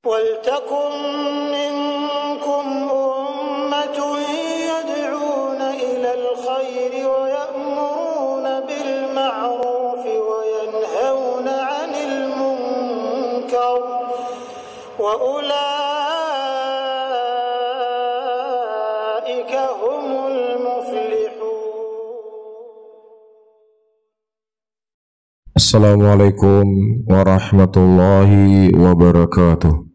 وَلْتَكُنْ مِنْكُمْ أُمَّةٌ يَدْعُونَ إِلَى الْخَيْرِ وَيَأْمُرُونَ بِالْمَعْرُوفِ وَيَنْهَوْنَ عَنِ الْمُنْكَرِ وَأُولَئِكَ هُمُ الْمُفْلِحُونَ. Assalamualaikum warahmatullahi wabarakatuh.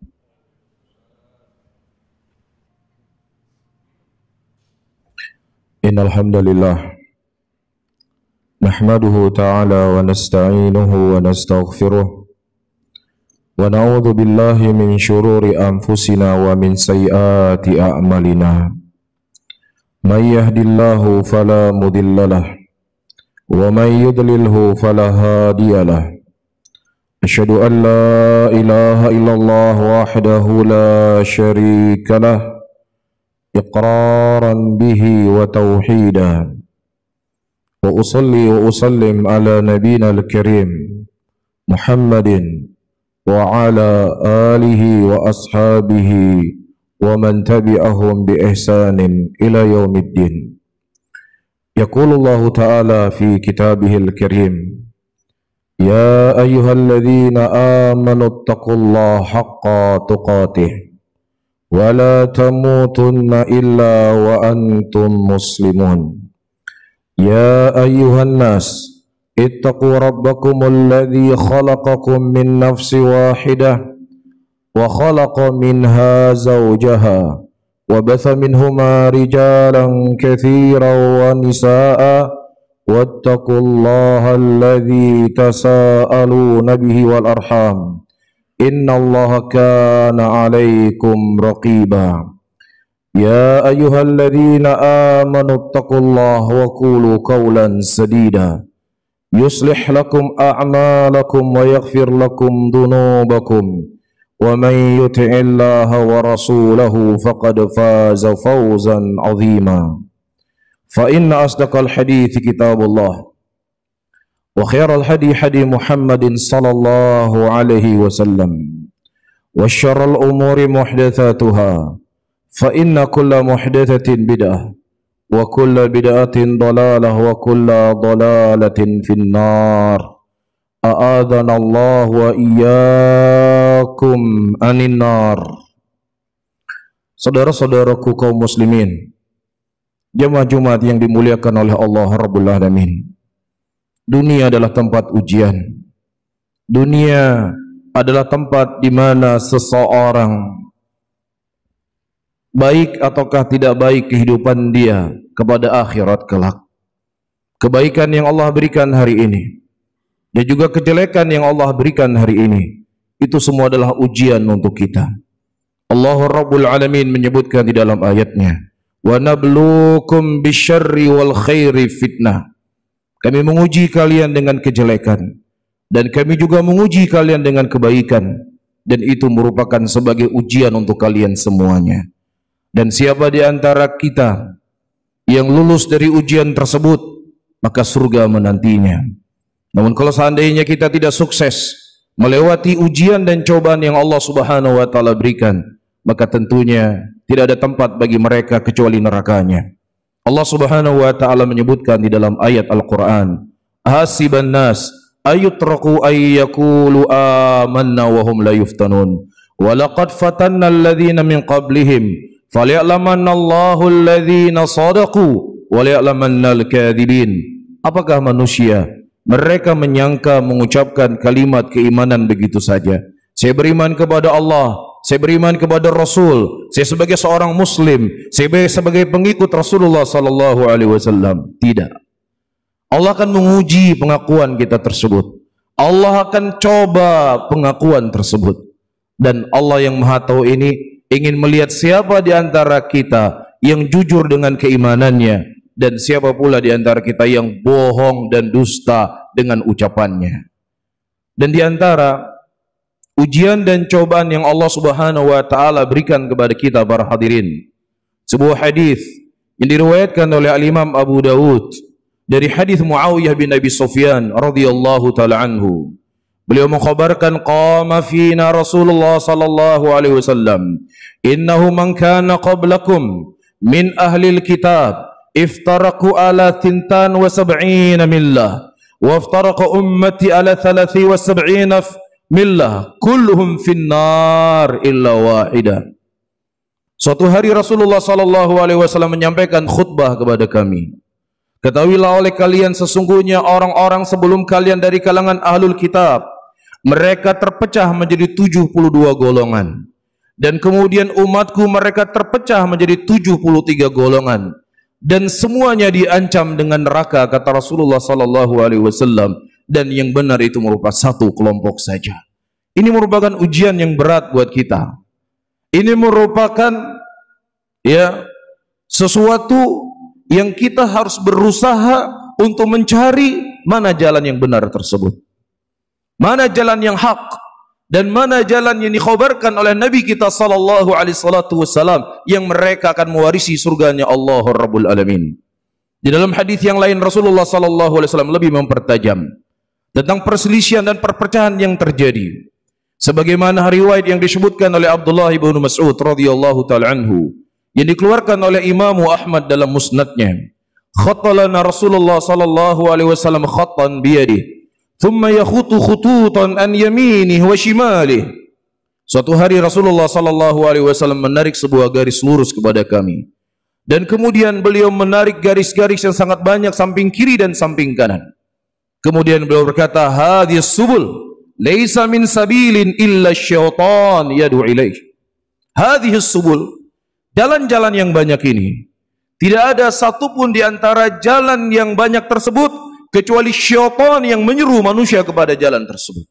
Innal hamdalillah nahmaduhu ta'ala wa nasta'inuhu wa nastaghfiruh wa na'udzu billahi min shururi anfusina wa min sayyiati a'malina. May yahdihillahu fala mudhillalah wa may yudlilhu fala hadiyalah. Asyhadu an la ilaha illallah wahdahu la syarikalah iqraran bihi wa tauhidan. Wa usalli wa usallim ala nabiyina al-karim Muhammadin wa ala alihi wa ashabihi wa man tabi'ahum bi ihsanin ila yaumiddin. Yaqulullahu ta'ala fi kitabihil karim, ya ayyuhalladzina amanu taqullaha haqqa tuqatih wa la tamutunna illa wa antum muslimun. Ya ayyuhan nas ittaqu rabbakumul ladzi khalaqakum min nafsin wahidah wa khalaqa minha zawjaha wa batha minhuma rijalan katsiran wa nisaa wattaqullaha alladzi tasaaluna bihi wal arham innallaha kana 'alaikum raqiba. Ya ayyuhalladzina amanu taqullaha wa qulu qawlan sadida yuslih lakum a'malakum wa yaghfir lakum dhunubakum wa man yuti'illaha wa rasulahu faqad faza fawzan 'azima. Fa inna asdaqal hadithi kitabullah wa khairal hadi hadi Muhammadin sallallahu alaihi wasallam wa syarrul umuri muhdatsatuha fa inna kulla muhdatsatin bid'ah wa kulla bid'atin dhalalah wa kulla dhalalatin finnar. A'adana Allah wa iyyakum anin nar. Saudara-saudaraku kaum muslimin, jemaah Jumat yang dimuliakan oleh Allah Rabbul Alamin, dunia adalah tempat ujian. Dunia adalah tempat di mana seseorang baik ataukah tidak baik kehidupan dia kepada akhirat kelak. Kebaikan yang Allah berikan hari ini dan juga kejelekan yang Allah berikan hari ini, itu semua adalah ujian untuk kita. Allah Rabbul Alamin menyebutkan di dalam ayatnya, wa nabluukum bisyarri wal khairi fitnah. Kami menguji kalian dengan kejelekan dan kami juga menguji kalian dengan kebaikan, dan itu merupakan sebagai ujian untuk kalian semuanya. Dan siapa di antara kita yang lulus dari ujian tersebut, maka surga menantinya. Namun kalau seandainya kita tidak sukses melewati ujian dan cobaan yang Allah Subhanahu wa taala berikan, maka tentunya tidak ada tempat bagi mereka kecuali nerakanya. Allah Subhanahu wa taala menyebutkan di dalam ayat Al-Qur'an, hasiban nas ayutraku ayyakulu amanna wa hum la yuftanun wa laqad fatanna alladhina min qablihim falya'lamanna Allahu alladhina sadaqu wa liya'lamanna al-kadhibin. Apakah manusia mereka menyangka mengucapkan kalimat keimanan begitu saja? Saya beriman kepada Allah, saya beriman kepada Rasul, saya sebagai seorang Muslim, saya sebagai pengikut Rasulullah sallallahu alaihi wasallam. Tidak. Allah akan menguji pengakuan kita tersebut. Allah akan coba pengakuan tersebut. Dan Allah yang Maha Tahu ini ingin melihat siapa di antara kita yang jujur dengan keimanannya dan siapa pula di antara kita yang bohong dan dusta dengan ucapannya. Dan di antara ujian dan cobaan yang Allah Subhanahu wa taala berikan kepada kita para hadirin, sebuah hadis yang diriwayatkan oleh Al-Imam Abu Dawud dari hadis Muawiyah bin Abi Sufyan radhiyallahu taala anhu, Beliau mengkhabarkan qama fina Rasulullah sallallahu alaihi wasallam, innahu man kana qablakum min ahlil kitab iftaraku ala 72 millah wa iftaraqa ummati ala 73 millah kulluhum finnar illa wahidah. Suatu hari Rasulullah sallallahu alaihi wasallam menyampaikan khutbah kepada kami. Ketahuilah oleh kalian sesungguhnya orang-orang sebelum kalian dari kalangan ahlul kitab, mereka terpecah menjadi 72 golongan. Dan kemudian umatku mereka terpecah menjadi 73 golongan. Dan semuanya diancam dengan neraka, kata Rasulullah sallallahu alaihi wasallam. Dan yang benar itu merupakan satu kelompok saja. Ini merupakan ujian yang berat buat kita. Ini merupakan sesuatu yang kita harus berusaha untuk mencari mana jalan yang benar tersebut. Mana jalan yang hak dan mana jalan yang dikhabarkan oleh Nabi kita sallallahu alaihi wasallam yang mereka akan mewarisi surganya Allah Rabbul Alamin. Di dalam hadis yang lain Rasulullah sallallahu alaihi wasallam lebih mempertajam tentang perselisihan dan perpecahan yang terjadi. Sebagaimana riwayat yang disebutkan oleh Abdullah bin Mas'ud radhiyallahu taala anhu yang dikeluarkan oleh Imam Ahmad dalam musnadnya. Khattalana Rasulullah sallallahu alaihi wasallam khattan biyadihi thumma yakhutu khututan an yaminihi wa shimalihi. Suatu hari Rasulullah sallallahu alaihi wasallam menarik sebuah garis lurus kepada kami. Dan kemudian beliau menarik garis-garis yang sangat banyak samping kiri dan samping kanan. Kemudian beliau berkata, hadhis subul laisa min sabilin illa syaitan yad'u ilaih. Hadhis subul, jalan-jalan yang banyak ini, tidak ada satupun di antara jalan yang banyak tersebut kecuali syaitan yang menyeru manusia kepada jalan tersebut.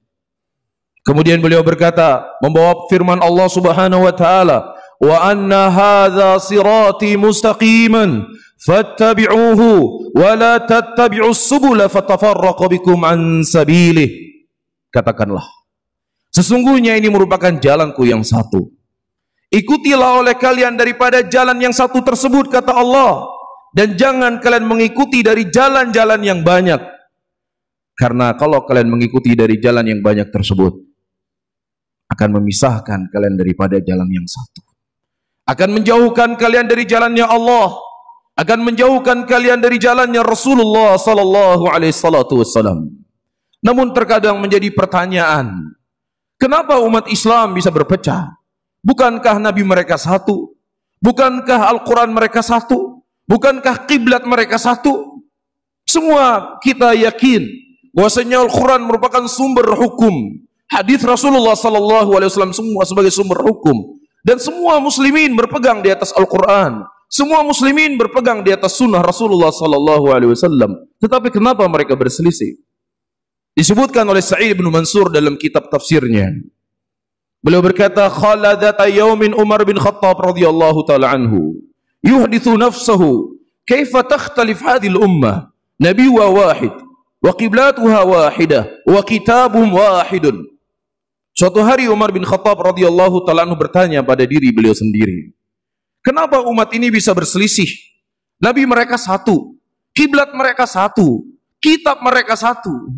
Kemudian beliau berkata, membawa firman Allah Subhanahu wa taala, wa anna hadza sirati mustaqiman fattabi'uhu wa la tattabi'us subula fatafarraqu bikum an sabilih. Katakanlah, sesungguhnya ini merupakan jalanku yang satu. Ikutilah oleh kalian daripada jalan yang satu tersebut, kata Allah, dan jangan kalian mengikuti dari jalan-jalan yang banyak. Karena kalau kalian mengikuti dari jalan yang banyak tersebut, akan memisahkan kalian daripada jalan yang satu. Akan menjauhkan kalian dari jalannya Allah, akan menjauhkan kalian dari jalannya Rasulullah sallallahu alaihi wasallam. Namun terkadang menjadi pertanyaan, kenapa umat Islam bisa berpecah? Bukankah Nabi mereka satu? Bukankah Al-Quran mereka satu? Bukankah kiblat mereka satu? Semua kita yakin bahwasanya Al-Quran merupakan sumber hukum. Hadis Rasulullah sallallahu alaihi wasallam semua sebagai sumber hukum. Dan semua muslimin berpegang di atas Al-Quran. Semua muslimin berpegang di atas sunnah Rasulullah sallallahu alaihi wasallam. Tetapi kenapa mereka berselisih? Disebutkan oleh Sa'id bin Mansur dalam kitab tafsirnya. Beliau berkata, khala dhata yaumin Umar bin Khattab radhiyallahu taala anhu yuhdithu nafsahu kaifa takhtalif hadhihi al-ummah nabiyyu wahid wa qiblatuha wahidah wa kitabun wahidun. Suatu hari Umar bin Khattab radhiyallahu taala anhu bertanya pada diri beliau sendiri, kenapa umat ini bisa berselisih? Nabi mereka satu, kiblat mereka satu, kitab mereka satu.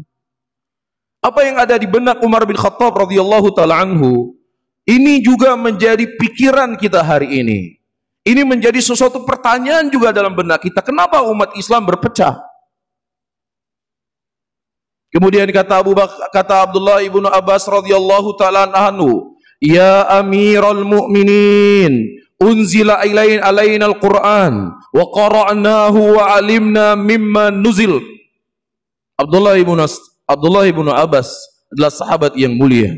Apa yang ada di benak Umar bin Khattab radhiyallahu taala anhu ini juga menjadi pikiran kita hari ini. Ini menjadi sesuatu pertanyaan juga dalam benak kita. Kenapa umat Islam berpecah? Kemudian kata Abdullah ibnu Abbas radhiyallahu taala anhu, ya Amirul Mukminin, unzila alaina al-Quran wa qara'nahu wa alimna mimma nuzil. Abdullah ibnu Abbas adalah sahabat yang mulia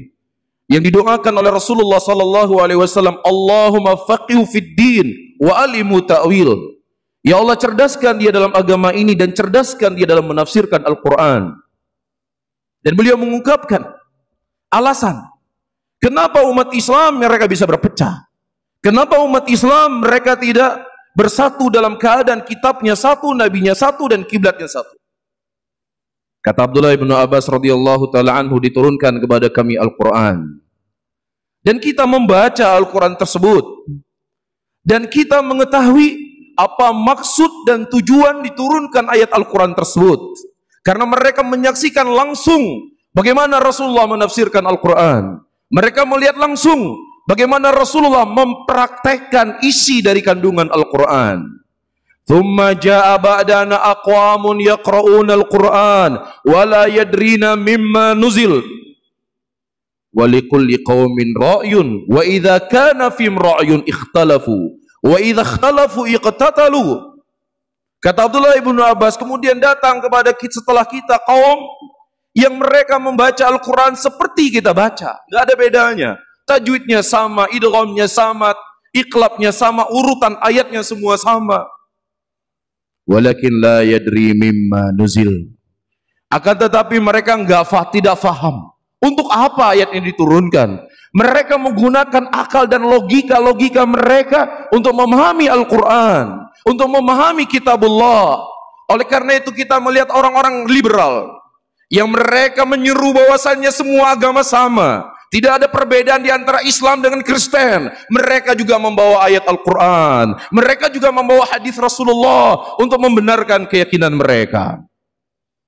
yang didoakan oleh Rasulullah sallallahu alaihi wasallam, Allahumma faqihu fid din wa alimu ta'wil. Ya Allah, cerdaskan dia dalam agama ini dan cerdaskan dia dalam menafsirkan Al-Quran. Dan beliau mengungkapkan alasan kenapa umat Islam mereka bisa berpecah. Kenapa umat Islam mereka tidak bersatu dalam keadaan kitabnya satu, nabinya satu, dan kiblatnya satu. Kata Abdullah bin Abbas radhiyallahu taala anhu, diturunkan kepada kami Al-Quran. Dan kita membaca Al-Quran tersebut. Dan kita mengetahui apa maksud dan tujuan diturunkan ayat Al-Quran tersebut. Karena mereka menyaksikan langsung bagaimana Rasulullah menafsirkan Al-Quran. Mereka melihat langsung bagaimana Rasulullah mempraktekkan isi dari kandungan Al-Quran. Thumma jaa ba'dana aqwamun yaqra'una al-Qur'an wa la yadrina mimma nuzil. Wa likulli qaumin ra'yun wa idza kana fim ra'yun ikhtalafu wa idza ikhtalafu iqtatalu. Kata Abdullah ibnu Abbas, kemudian datang kepada kita setelah kita kaum yang mereka membaca Al-Quran seperti kita baca, nggak ada bedanya. Tajwidnya sama, idghamnya sama, iqlabnya sama, urutan ayatnya semua sama. Walakin la yadri mimma nuzil. Akan tetapi mereka tidak faham untuk apa ayat ini diturunkan. Mereka menggunakan akal dan logika mereka untuk memahami Al-Quran, untuk memahami kitabullah. Oleh karena itu kita melihat orang-orang liberal yang mereka menyeru bahwasannya semua agama sama, tidak ada perbedaan di antara Islam dengan Kristen. Mereka juga membawa ayat Al-Quran, mereka juga membawa hadis Rasulullah untuk membenarkan keyakinan mereka.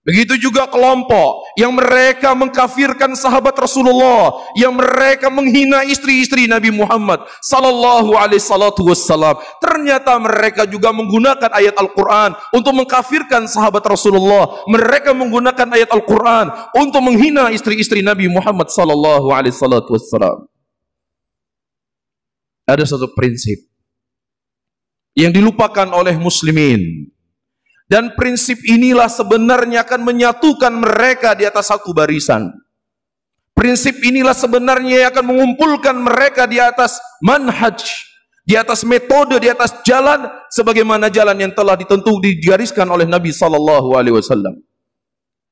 Begitu juga kelompok yang mereka mengkafirkan sahabat Rasulullah, yang mereka menghina istri-istri Nabi Muhammad sallallahu alaihi wasallam. Ternyata mereka juga menggunakan ayat Al-Quran untuk mengkafirkan sahabat Rasulullah. Mereka menggunakan ayat Al-Quran untuk menghina istri-istri Nabi Muhammad sallallahu alaihi wasallam. Ada satu prinsip yang dilupakan oleh muslimin. Dan prinsip inilah sebenarnya akan menyatukan mereka di atas satu barisan. Prinsip inilah sebenarnya yang akan mengumpulkan mereka di atas manhaj, di atas metode, di atas jalan sebagaimana jalan yang telah digariskan oleh Nabi sallallahu alaihi wasallam.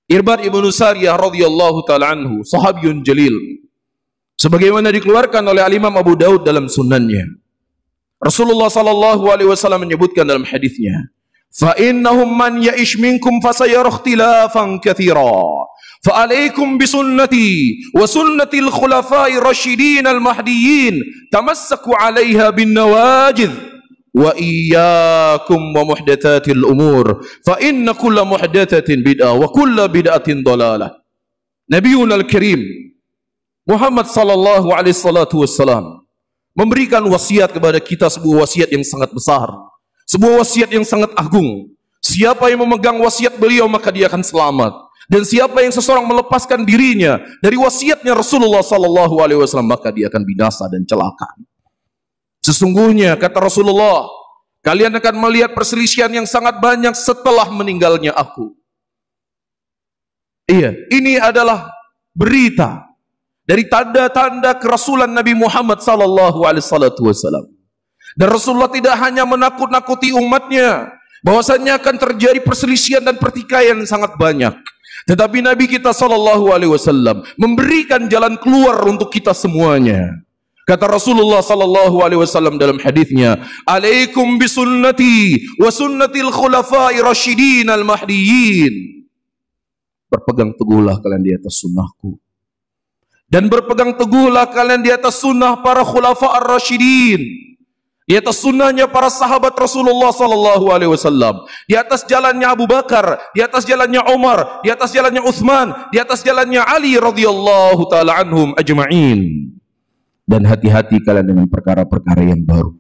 Irbad ibnu Sariyah radhiyallahu taala anhu, sahabiyun jalil, sebagaimana dikeluarkan oleh Imam Abu Daud dalam sunannya. Rasulullah sallallahu alaihi wasallam menyebutkan dalam hadisnya, فَإِنَّهُمْ مَنْ يَعِشْ مِنْكُمْ فَسَيَرَى اخْتِلَافًا كَثِيرًا فَعَلَيْكُمْ بِسُنَّتِي وَسُنَّةِ الْخُلَفَاءِ الرَّاشِدِينَ الْمَهْدِيِّينَ تَمَسَّكُوا عَلَيْهَا بِالنَّوَاجِذِ وَإِيَّاكُمْ وَمُحْدَثَاتِ الْأُمُورِ فَإِنَّ كُلَّ مُحْدَثَةٍ بِدْعَةٍ وَكُلَّ بِدْعَةٍ ضَلَالَةٍ. Nabiuna al-Karim Muhammad sallallahu alaihi wasallam memberikan wasiat kepada kita, sebuah wasiat yang sangat besar, sebuah wasiat yang sangat agung. Siapa yang memegang wasiat beliau maka dia akan selamat. Dan siapa yang seseorang melepaskan dirinya dari wasiatnya Rasulullah sallallahu alaihi wasallam maka dia akan binasa dan celaka. Sesungguhnya kata Rasulullah, kalian akan melihat perselisihan yang sangat banyak setelah meninggalnya aku. Iya, ini adalah berita dari tanda-tanda kerasulan Nabi Muhammad sallallahu alaihi wasallam. Dan Rasulullah tidak hanya menakut-nakuti umatnya bahwasanya akan terjadi perselisihan dan pertikaian yang sangat banyak, tetapi Nabi kita sallallahu alaihi wasallam memberikan jalan keluar untuk kita semuanya. Kata Rasulullah sallallahu alaihi wasallam dalam hadisnya, "Alaikum bisunnati wa sunnatil khulafa'i rasyidin al-mahdiyyin." Berpegang teguhlah kalian di atas sunnahku, dan berpegang teguhlah kalian di atas sunnah para khulafa ar-rasyidin, di atas sunnahnya para sahabat Rasulullah sallallahu alaihi wasallam, di atas jalannya Abu Bakar, di atas jalannya Umar, di atas jalannya Utsman, di atas jalannya Ali radhiyallahu taala anhum ajma'in. Dan hati-hati kalian dengan perkara-perkara yang baru,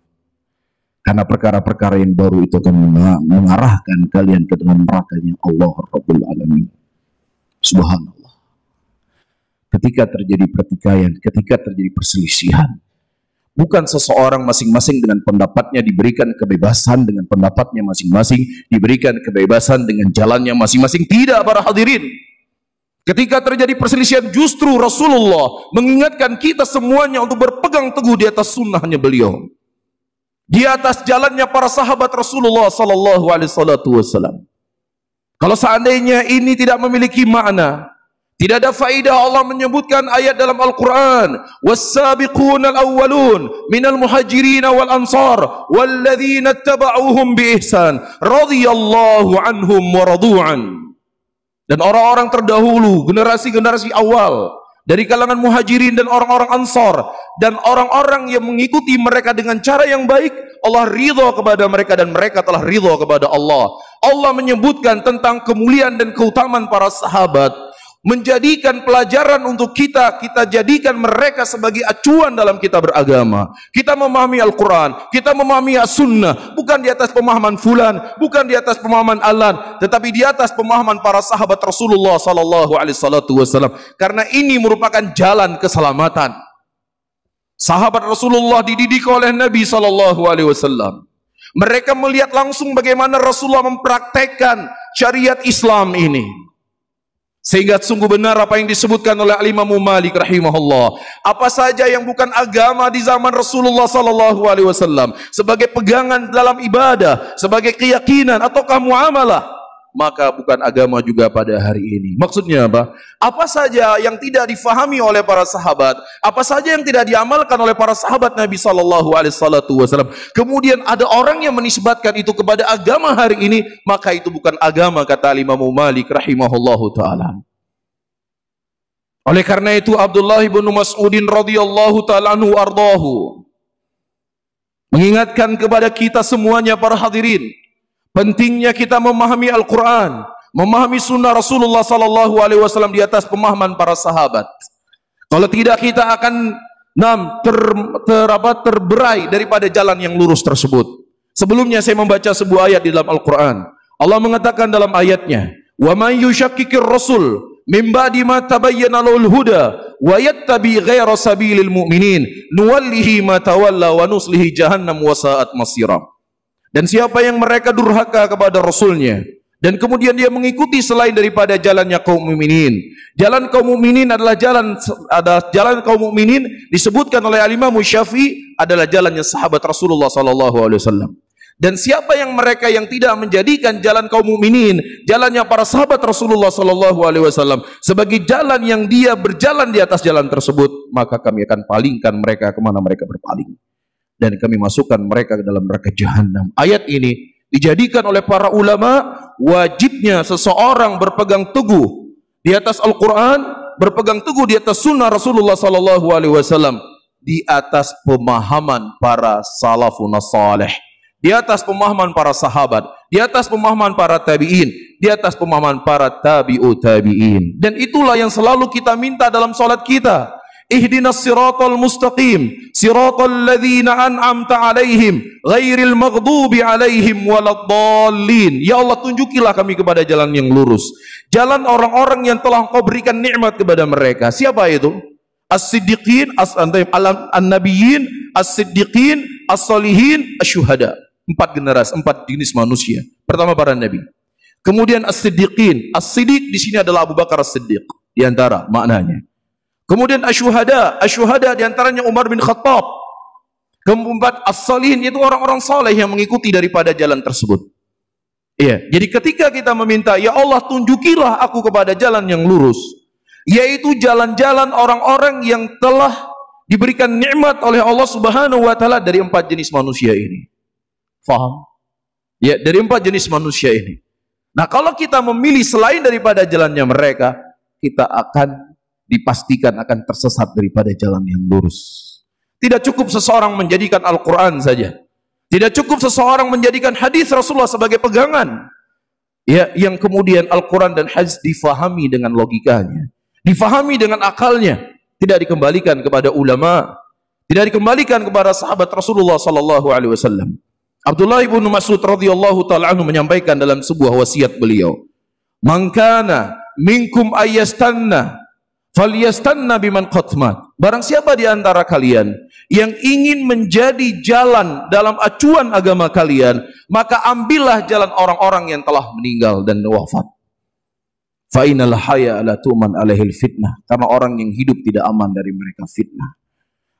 karena perkara-perkara yang baru itu akan mengarahkan kalian ke dalam nerakanya Allah Rabbul Alamin. Subhanallah. Ketika terjadi pertikaian, ketika terjadi perselisihan, bukan seseorang masing-masing dengan pendapatnya diberikan kebebasan, dengan pendapatnya masing-masing diberikan kebebasan dengan jalannya masing-masing. Tidak, para hadirin. Ketika terjadi perselisihan, justru Rasulullah mengingatkan kita semuanya untuk berpegang teguh di atas sunnahnya beliau, di atas jalannya para sahabat Rasulullah sallallahu alaihi wasallam. Kalau seandainya ini tidak memiliki makna, tidak ada faidah Allah menyebutkan ayat dalam Al-Quran, "Was-sabiquna al-awwalun minal muhajirin wal ansar walladzina ittaba'uuhum bi ihsan radhiyallahu anhum wa radu'an." Dan orang-orang terdahulu, generasi-generasi awal dari kalangan muhajirin dan orang-orang ansar, dan orang-orang yang mengikuti mereka dengan cara yang baik, Allah ridha kepada mereka dan mereka telah ridha kepada Allah. Allah menyebutkan tentang kemuliaan dan keutamaan para sahabat. menjadikan pelajaran untuk kita jadikan mereka sebagai acuan dalam kita beragama. Kita memahami Al-Quran, kita memahami As-Sunnah, bukan di atas pemahaman fulan, bukan di atas pemahaman alan, tetapi di atas pemahaman para sahabat Rasulullah sallallahu alaihi wasallam. Karena ini merupakan jalan keselamatan. Sahabat Rasulullah dididik oleh Nabi sallallahu alaihi wasallam. Mereka melihat langsung bagaimana Rasulullah mempraktekkan syariat Islam ini. Sehingga sungguh benar apa yang disebutkan oleh Imam Malik rahimahullah. Apa saja yang bukan agama di zaman Rasulullah sallallahu alaihi wasallam sebagai pegangan dalam ibadah, sebagai keyakinan ataukah muamalah, maka bukan agama juga pada hari ini. Maksudnya apa? Apa saja yang tidak difahami oleh para sahabat, apa saja yang tidak diamalkan oleh para sahabat Nabi sallallahu alaihi wasallam, kemudian ada orang yang menisbatkan itu kepada agama hari ini, maka itu bukan agama, kata Imam Malik rahimahullahu taala. Oleh karena itu Abdullah bin Mas'udin radhiyallahu taala anhu ardahu mengingatkan kepada kita semuanya para hadirin, pentingnya kita memahami Al-Quran, memahami sunnah Rasulullah sallallahu alaihi wasallam di atas pemahaman para sahabat. Kalau tidak, kita akan terberai daripada jalan yang lurus tersebut. Sebelumnya saya membaca sebuah ayat di dalam Al-Quran. Allah mengatakan dalam ayatnya, "Wa man yushakkikir rasul min ba'di ma tabayyana lahul huda wa yattabi ghaira sabilil mu'minin nuwallihi ma tawalla wa nuslihi jahannam wa sa'at masira." Dan siapa yang mereka durhaka kepada Rasulnya dan kemudian dia mengikuti selain daripada jalannya kaum mukminin. Jalan kaum mukminin adalah jalan kaum mukminin disebutkan oleh Imam Syafi'i adalah jalannya sahabat Rasulullah sallallahu alaihi wasallam. Dan siapa yang mereka yang tidak menjadikan jalan kaum mukminin, jalannya para sahabat Rasulullah sallallahu alaihi wasallam sebagai jalan yang dia berjalan di atas jalan tersebut, maka kami akan palingkan mereka kemana mereka berpaling, dan kami masukkan mereka ke dalam neraka jahanam. Ayat ini dijadikan oleh para ulama wajibnya seseorang berpegang teguh di atas Al-Quran, berpegang teguh di atas sunnah Rasulullah sallallahu alaihi wasallam, di atas pemahaman para salafun salih, di atas pemahaman para sahabat, di atas pemahaman para tabi'in, di atas pemahaman para tabi'ut tabi'in. Dan itulah yang selalu kita minta dalam salat kita. Ihdinas siratal mustaqim, siratal ladzina an'amta alaihim, ghairil maghdubi alaihim waladdallin. Ya Allah, tunjukilah kami kepada jalan yang lurus, jalan orang-orang yang telah Engkau berikan nikmat kepada mereka. Siapa itu? As-siddiqin, an-nabiyyin, as-siddiqin, as-salihin, asy-syuhada. 4 generasi, 4 jenis manusia. Pertama para nabi. Kemudian as-siddiqin. As-siddiq di sini adalah Abu Bakar As-Siddiq di antara maknanya. Kemudian asy-syuhada. Asy-syuhada di antaranya Umar bin Khattab. Keempat as-salihin, itu orang-orang saleh yang mengikuti daripada jalan tersebut. Iya, jadi ketika kita meminta, ya Allah tunjukilah aku kepada jalan yang lurus, yaitu jalan-jalan orang-orang yang telah diberikan nikmat oleh Allah Subhanahu wa taala dari 4 jenis manusia ini. Faham? Ya, dari 4 jenis manusia ini. Nah, kalau kita memilih selain daripada jalannya mereka, kita akan dipastikan akan tersesat daripada jalan yang lurus. Tidak cukup seseorang menjadikan Al-Quran saja. Tidak cukup seseorang menjadikan hadis Rasulullah sebagai pegangan. Ya, yang kemudian Al-Quran dan hadis difahami dengan logikanya, difahami dengan akalnya, tidak dikembalikan kepada ulama, tidak dikembalikan kepada sahabat Rasulullah sallallahu alaihi wasallam. Abdullah bin Mas'ud radhiyallahu taala anhu menyampaikan dalam sebuah wasiat beliau, "Man kana minkum ayyastanna falyastanna biman qatmat." Barang siapa di antara kalian yang ingin menjadi jalan dalam acuan agama kalian, maka ambillah jalan orang-orang yang telah meninggal dan wafat. Fa innal hayya la tuman alaihil fitnah, karena orang yang hidup tidak aman dari mereka fitnah.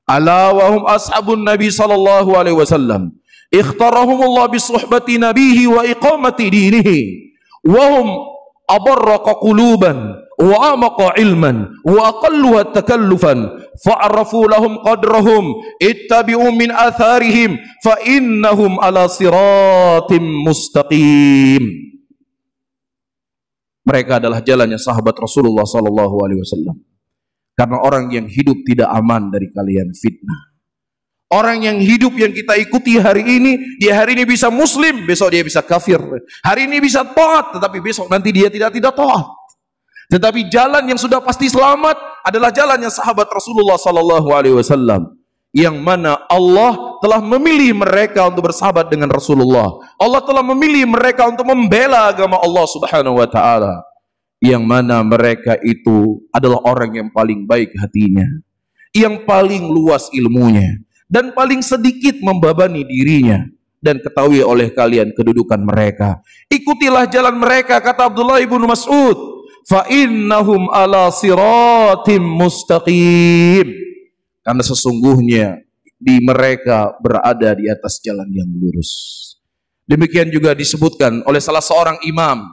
Ala wa hum ashabun nabi sallallahu alaihi wasallam, ikhtarahumullah bi suhbati nabihi wa iqamati dinihi, wa hum abarraqa quluban wa amaqa ilman wa aqalluha takallufan fa'arafu lahum qadrahum ittabi'u min atharihim fa innahum ala siratim mustaqim. Mereka adalah jalannya sahabat Rasulullah sallallahu alaihi wasallam. Karena orang yang hidup tidak aman dari kalian fitnah. Orang yang hidup yang kita ikuti hari ini, dia hari ini bisa muslim, besok dia bisa kafir. Hari ini bisa taat, tetapi besok nanti dia tidak taat. Tetapi jalan yang sudah pasti selamat adalah jalannya sahabat Rasulullah sallallahu alaihi wasallam, yang mana Allah telah memilih mereka untuk bersahabat dengan Rasulullah. Allah telah memilih mereka untuk membela agama Allah Subhanahu wa taala, yang mana mereka itu adalah orang yang paling baik hatinya, yang paling luas ilmunya, dan paling sedikit membebani dirinya. Dan ketahui oleh kalian kedudukan mereka. Ikutilah jalan mereka, kata Abdullah ibnu Mas'ud, fa innahum ala siratim mustaqim, karena sesungguhnya di mereka berada di atas jalan yang lurus. Demikian juga disebutkan oleh salah seorang imam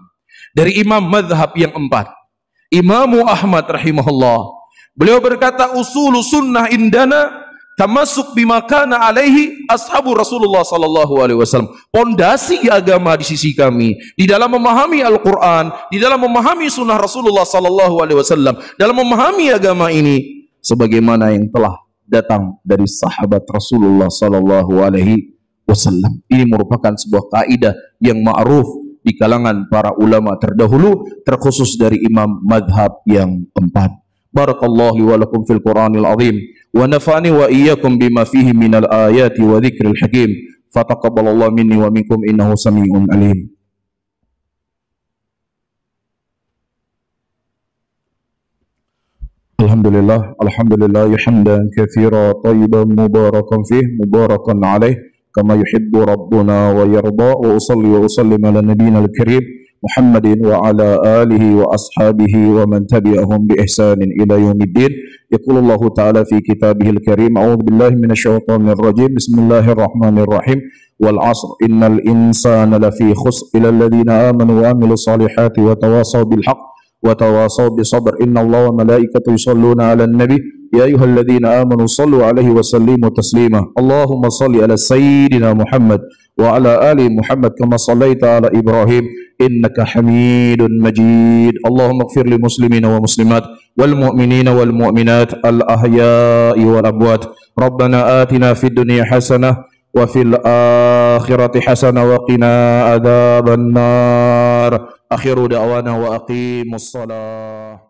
dari imam madhab yang 4, Imam Ahmad rahimahullah. Beliau berkata, usulu sunnah indana tamasuk bima kana alaihi ashabu Rasulullah sallallahu alaihi wasallam. Pondasi agama di sisi kami di dalam memahami Al-Qur'an, di dalam memahami sunnah Rasulullah sallallahu alaihi wasallam, dalam memahami agama ini sebagaimana yang telah datang dari sahabat Rasulullah sallallahu alaihi wasallam. Ini merupakan sebuah kaidah yang ma'ruf di kalangan para ulama terdahulu, terkhusus dari imam madhab yang 4. Barakallahu wa lakum fil Qur'anil azim wa nafa'ani wa iyyakum bima fihi minal ayati wa dzikril hakim. Fataqabbalallahu minni wa minkum innahu samii'un alim. Alhamdulillah, alhamdulillah hamdan katsiran thayyiban mubarakan fihi mubarakan alaih kama yuhibbu rabbuna wa yarda. Wa usalli wa usallim ala nabiyyina al-karim Muhammadin wa ala alihi wa ashabihi wa man tabi'ahum bi ihsanin ila yaumiddin. Yaqulullahu ta'ala fi kitabihil karim, a'udzu billahi minasyaitonir rajim, bismillahirrahmanirrahim, wal 'asr innal insana lafi khusr illa alladhina amanu wa 'amilus solihati wa tawasaw bil haqq wa tawasaw bis sabr. Innallaha wa malaikatahu yusholluna 'alan nabi ya ayyuhalladzina amanu shallu 'alaihi wa sallimu taslima. Allahumma shalli ala sayyidina Muhammad wa ala ali Muhammad kama shallaita ala Ibrahim innaka Hamidun Majid. Allahumma ighfir lil muslimina wa muslimat wal mu'minina wal mu'minat al ahya'i wal amwat. Rabbana atina fid dunya hasanah wa fil akhirati hasanah wa qina adzaban nar. Akhiru da'wana wa aqimus salah.